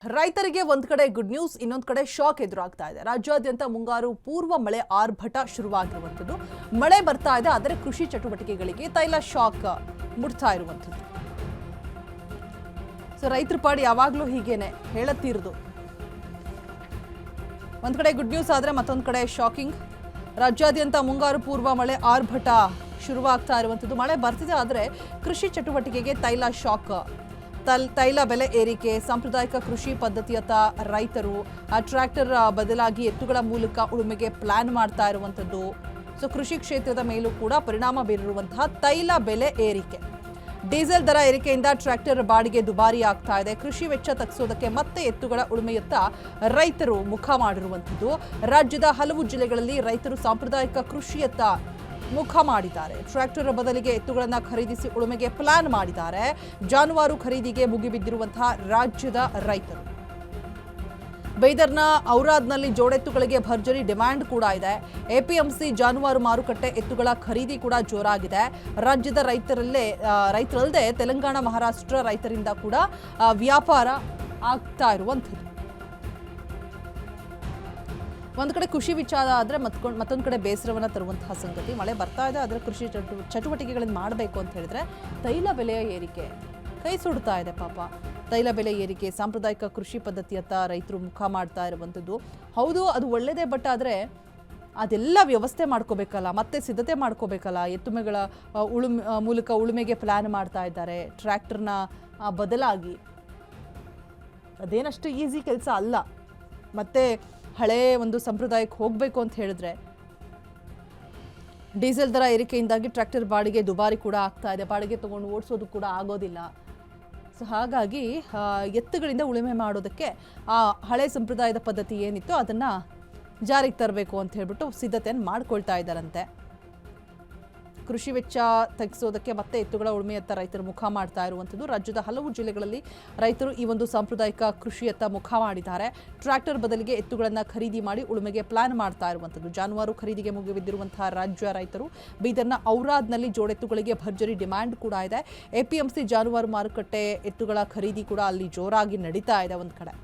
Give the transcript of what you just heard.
ರೈತರಿಗೆ ಒಂದ್ ಕಡೆ ಗುಡ್ ನ್ಯೂಸ್, ಇನ್ನೊಂದು ಕಡೆ ಶಾಕ್ ಎದುರಾಗ್ತಾ ಇದೆ. ರಾಜ್ಯಾದ್ಯಂತ ಮುಂಗಾರು ಪೂರ್ವ ಮಳೆ ಆರ್ಭಟ ಶುರುವಾಗಿರುವಂಥದ್ದು. ಮಳೆ ಬರ್ತಾ ಇದೆ, ಆದರೆ ಕೃಷಿ ಚಟುವಟಿಕೆಗಳಿಗೆ ತೈಲ ಶಾಕ್ ಮುಟ್ತಾ ಇರುವಂಥದ್ದು. ಸೊ ರೈತರ ಪಾಡಿ ಯಾವಾಗಲೂ ಹೀಗೇನೆ ಹೇಳತ್ತಿರೋದು. ಒಂದ್ ಕಡೆ ಗುಡ್ ನ್ಯೂಸ್ ಆದ್ರೆ ಮತ್ತೊಂದು ಕಡೆ ಶಾಕಿಂಗ್. ರಾಜ್ಯಾದ್ಯಂತ ಮುಂಗಾರು ಪೂರ್ವ ಮಳೆ ಆರ್ಭಟ ಶುರುವಾಗ್ತಾ ಇರುವಂಥದ್ದು. ಮಳೆ ಬರ್ತಿದೆ, ಆದರೆ ಕೃಷಿ ಚಟುವಟಿಕೆಗೆ ತೈಲ ಶಾಕ್. ತೈಲ ಬೆಲೆ ಏರಿಕೆ, ಸಾಂಪ್ರದಾಯಿಕ ಕೃಷಿ ಪದ್ಧತಿಯತ್ತ ರೈತರು ಟ್ರ್ಯಾಕ್ಟರ್ ಬದಲಾಗಿ ಎತ್ತುಗಳ ಮೂಲಕ ಉಳುಮೆಗೆ ಪ್ಲಾನ್ ಮಾಡ್ತಾ ಇರುವಂಥದ್ದು. ಸೊ ಕೃಷಿ ಕ್ಷೇತ್ರದ ಮೇಲೂ ಕೂಡ ಪರಿಣಾಮ ಬೀರಿರುವಂತಹ ತೈಲ ಬೆಲೆ ಏರಿಕೆ. ಡೀಸೆಲ್ ದರ ಏರಿಕೆಯಿಂದ ಟ್ರ್ಯಾಕ್ಟರ್ ಬಾಡಿಗೆ ದುಬಾರಿ ಆಗ್ತಾ ಇದೆ. ಕೃಷಿ ವೆಚ್ಚ ತಗ್ಗಿಸೋದಕ್ಕೆ ಮತ್ತೆ ಎತ್ತುಗಳ ಉಳುಮೆಯತ್ತ ರೈತರು ಮುಖ ಮಾಡಿರುವಂಥದ್ದು. ರಾಜ್ಯದ ಹಲವು ಜಿಲ್ಲೆಗಳಲ್ಲಿ ರೈತರು ಸಾಂಪ್ರದಾಯಿಕ ಕೃಷಿಯತ್ತ ಮುಖ ಮಾಡಿದ್ದಾರೆ. ಟ್ರ್ಯಾಕ್ಟರ್ ಬದಲಿಗೆ ಎತ್ತುಗಳನ್ನು ಖರೀದಿಸಿ ಉಳುಮೆಗೆ ಪ್ಲಾನ್ ಮಾಡಿದ್ದಾರೆ. ಜಾನುವಾರು ಖರೀದಿಗೆ ಮುಗಿಬಿದ್ದಿರುವಂತಹ ರಾಜ್ಯದ ರೈತರು. ಬೈದರ್ನ ಔರಾದ್ನಲ್ಲಿ ಜೋಡೆತ್ತುಗಳಿಗೆ ಭರ್ಜರಿ ಡಿಮ್ಯಾಂಡ್ ಕೂಡ ಇದೆ. ಎಪಿಎಂಸಿ ಜಾನುವಾರು ಮಾರುಕಟ್ಟೆ ಎತ್ತುಗಳ ಖರೀದಿ ಕೂಡ ಜೋರಾಗಿದೆ. ರಾಜ್ಯದ ರೈತರಲ್ಲದೆ ತೆಲಂಗಾಣ, ಮಹಾರಾಷ್ಟ್ರ ರೈತರಿಂದ ಕೂಡ ವ್ಯಾಪಾರ ಆಗ್ತಾ ಇರುವಂಥದ್ದು. ಒಂದು ಕಡೆ ಖುಷಿ ವಿಚಾರ ಆದರೆ ಮತ್ತೊಂದು ಕಡೆ ಬೇಸರವನ್ನು ತರುವಂತಹ ಸಂಗತಿ. ಮಳೆ ಬರ್ತಾ ಇದೆ, ಆದರೆ ಕೃಷಿ ಚಟುವಟಿಕೆಗಳನ್ನು ಮಾಡಬೇಕು ಅಂತ ಹೇಳಿದ್ರೆ ತೈಲ ಬೆಲೆಯ ಏರಿಕೆ ಕೈ ಸುಡ್ತಾ ಇದೆ ಪಾಪ. ತೈಲ ಬೆಲೆ ಏರಿಕೆ, ಸಾಂಪ್ರದಾಯಿಕ ಕೃಷಿ ಪದ್ಧತಿಯತ್ತ ರೈತರು ಮುಖ ಮಾಡ್ತಾ ಇರುವಂಥದ್ದು. ಹೌದು, ಅದು ಒಳ್ಳೆಯದೇ, ಬಟ್ ಆದರೆ ಅದೆಲ್ಲ ವ್ಯವಸ್ಥೆ ಮಾಡ್ಕೋಬೇಕಲ್ಲ, ಮತ್ತೆ ಸಿದ್ಧತೆ ಮಾಡ್ಕೋಬೇಕಲ್ಲ. ಎತ್ತುಮೆಗಳ ಮೂಲಕ ಉಳುಮೆಗೆ ಪ್ಲಾನ್ ಮಾಡ್ತಾ ಇದ್ದಾರೆ ಟ್ರ್ಯಾಕ್ಟರ್ನ ಬದಲಾಗಿ. ಅದೇನಷ್ಟು ಈಸಿ ಕೆಲಸ ಅಲ್ಲ. ಮತ್ತೆ ಹಳೆ ಒಂದು ಸಂಪ್ರದಾಯಕ್ಕೆ ಹೋಗಬೇಕು ಅಂತ ಹೇಳಿದ್ರೆ ಡೀಸೆಲ್ ದರ ಏರಿಕೆಯಿಂದಾಗಿ ಟ್ರ್ಯಾಕ್ಟರ್ ಬಾಡಿಗೆ ದುಬಾರಿ ಕೂಡ ಆಗ್ತಾ ಇದೆ. ಬಾಡಿಗೆ ತಗೊಂಡು ಓಡಿಸೋದು ಕೂಡ ಆಗೋದಿಲ್ಲ. ಸೊ ಹಾಗಾಗಿ ಎತ್ತುಗಳಿಂದ ಉಳುಮೆ ಮಾಡೋದಕ್ಕೆ ಆ ಹಳೆ ಸಂಪ್ರದಾಯದ ಪದ್ಧತಿ ಏನಿತ್ತು ಅದನ್ನು ಜಾರಿಗೆ ತರಬೇಕು ಅಂತ ಹೇಳ್ಬಿಟ್ಟು ಸಿದ್ಧತೆಯನ್ನು ಮಾಡ್ಕೊಳ್ತಾ ಇದ್ದಾರಂತೆ. ಕೃಷಿ ವೆಚ್ಚ ತಗ್ಗಿಸೋದಕ್ಕೆ ಮತ್ತೆ ಎತ್ತುಗಳ ಉಳುಮೆಯತ್ತ ರೈತರು ಮುಖ ಮಾಡ್ತಾ ಇರುವಂಥದ್ದು. ರಾಜ್ಯದ ಹಲವು ಜಿಲ್ಲೆಗಳಲ್ಲಿ ರೈತರು ಈ ಒಂದು ಸಾಂಪ್ರದಾಯಿಕ ಕೃಷಿಯತ್ತ ಮುಖ ಮಾಡಿದ್ದಾರೆ. ಟ್ರ್ಯಾಕ್ಟರ್ ಬದಲಿಗೆ ಎತ್ತುಗಳನ್ನು ಖರೀದಿ ಮಾಡಿ ಉಳುಮೆಗೆ ಪ್ಲಾನ್ ಮಾಡ್ತಾ ಇರುವಂಥದ್ದು. ಜಾನುವಾರು ಖರೀದಿಗೆ ಮುಗಿಬಿದ್ದಿರುವಂತಹ ರಾಜ್ಯ ರೈತರು. ಬೀದರ್ನ ಔರಾದ್ನಲ್ಲಿ ಜೋಡೆತ್ತುಗಳಿಗೆ ಭರ್ಜರಿ ಡಿಮ್ಯಾಂಡ್ ಕೂಡ ಇದೆ. ಎಪಿಎಂಸಿ ಜಾನುವಾರು ಮಾರುಕಟ್ಟೆ ಎತ್ತುಗಳ ಖರೀದಿ ಕೂಡ ಅಲ್ಲಿ ಜೋರಾಗಿ ನಡೀತಾ ಇದೆ ಒಂದು ಕಡೆ.